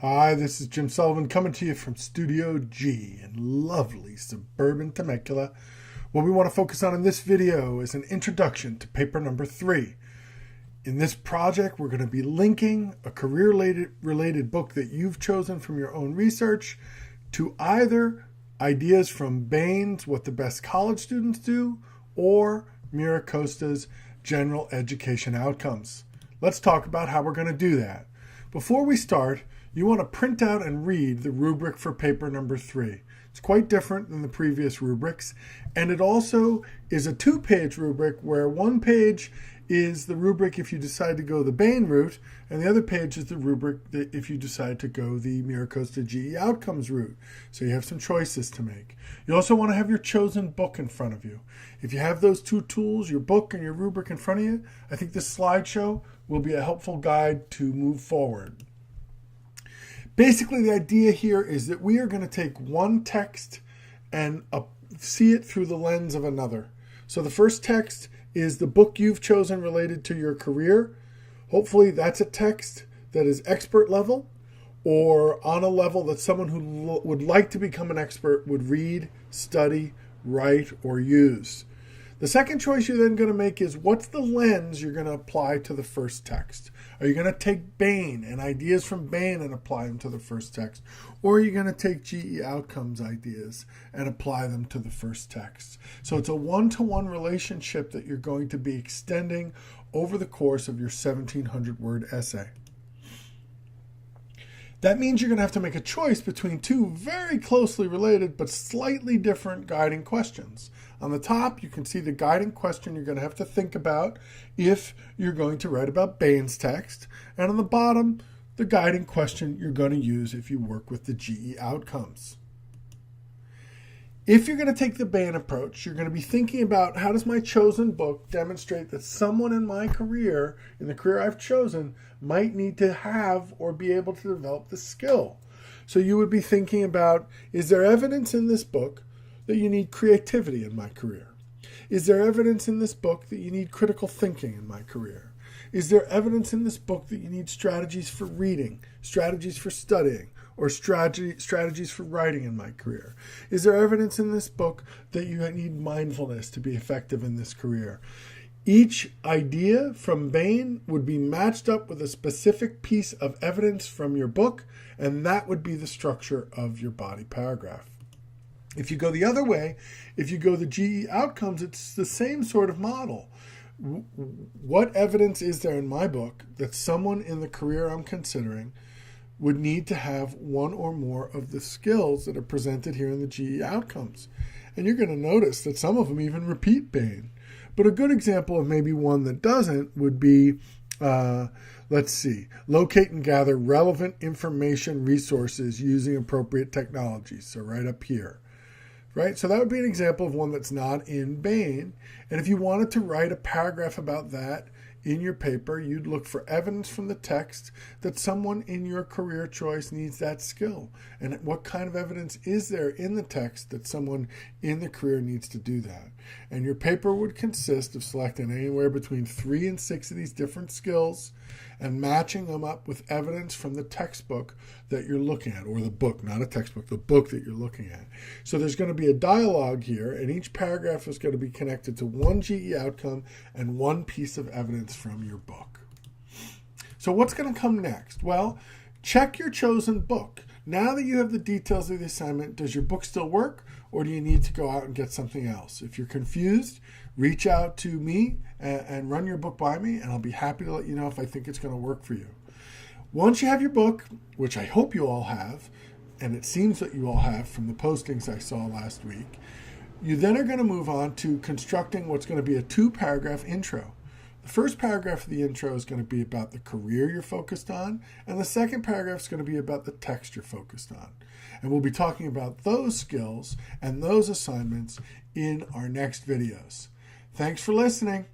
Hi, this is Jim Sullivan coming to you from Studio G in lovely suburban Temecula. What we want to focus on in this video is an introduction to paper number 3. In this project, we're going to be linking a career-related book that you've chosen from your own research to either ideas from Bain's What the Best College Students Do or Mira Costa's General Education Outcomes. Let's talk about how we're going to do that. Before we start, you want to print out and read the rubric for paper number 3. It's quite different than the previous rubrics, and it also is a 2-page rubric where one page is the rubric if you decide to go the Bain route, and the other page is the rubric that if you decide to go the Mira Costa GE Outcomes route. So you have some choices to make. You also want to have your chosen book in front of you. If you have those two tools, your book and your rubric in front of you, I think this slideshow will be a helpful guide to move forward. Basically, the idea here is that we are going to take one text and see it through the lens of another. So the first text is the book you've chosen related to your career. Hopefully that's a text that is expert level or on a level that someone who would like to become an expert would read, study, write, or use. The second choice you're then going to make is what's the lens you're going to apply to the first text? Are you going to take Bain and ideas from Bain and apply them to the first text? Or are you going to take GE Outcomes ideas and apply them to the first text? So it's a one-to-one relationship that you're going to be extending over the course of your 1,700-word essay. That means you're going to have to make a choice between two very closely related but slightly different guiding questions. On the top, you can see the guiding question you're going to have to think about if you're going to write about Bain's text. And on the bottom, the guiding question you're going to use if you work with the GE Outcomes. If you're going to take the Bain approach, you're going to be thinking about how does my chosen book demonstrate that someone in my career, in the career I've chosen, might need to have or be able to develop the skill. So you would be thinking about, is there evidence in this book that you need creativity in my career? Is there evidence in this book that you need critical thinking in my career? Is there evidence in this book that you need strategies for reading, strategies for studying, or strategies for writing in my career? Is there evidence in this book that you need mindfulness to be effective in this career? Each idea from Bain would be matched up with a specific piece of evidence from your book, and that would be the structure of your body paragraph. If you go the other way, if you go the GE Outcomes, it's the same sort of model. What evidence is there in my book that someone in the career I'm considering would need to have one or more of the skills that are presented here in the GE Outcomes? And you're going to notice that some of them even repeat Bain. But a good example of maybe one that doesn't would be, let's see, locate and gather relevant information resources using appropriate technologies. So right up here. Right? So that would be an example of one that's not in Bain. And if you wanted to write a paragraph about that in your paper, you'd look for evidence from the text that someone in your career choice needs that skill. And what kind of evidence is there in the text that someone in the career needs to do that? And your paper would consist of selecting anywhere between 3 and 6 of these different skills and matching them up with evidence from the textbook that you're looking at, or the book, not a textbook, the book that you're looking at. So there's going to be a dialogue here, and each paragraph is going to be connected to one GE outcome and one piece of evidence from your book. So what's going to come next? Well, check your chosen book. Now that you have the details of the assignment, does your book still work, or do you need to go out and get something else? If you're confused, reach out to me and run your book by me, and I'll be happy to let you know if I think it's going to work for you. Once you have your book, which I hope you all have, and it seems that you all have from the postings I saw last week, you then are going to move on to constructing what's going to be a 2-paragraph intro. The first paragraph of the intro is going to be about the career you're focused on, and the second paragraph is going to be about the text you're focused on. And we'll be talking about those skills and those assignments in our next videos. Thanks for listening.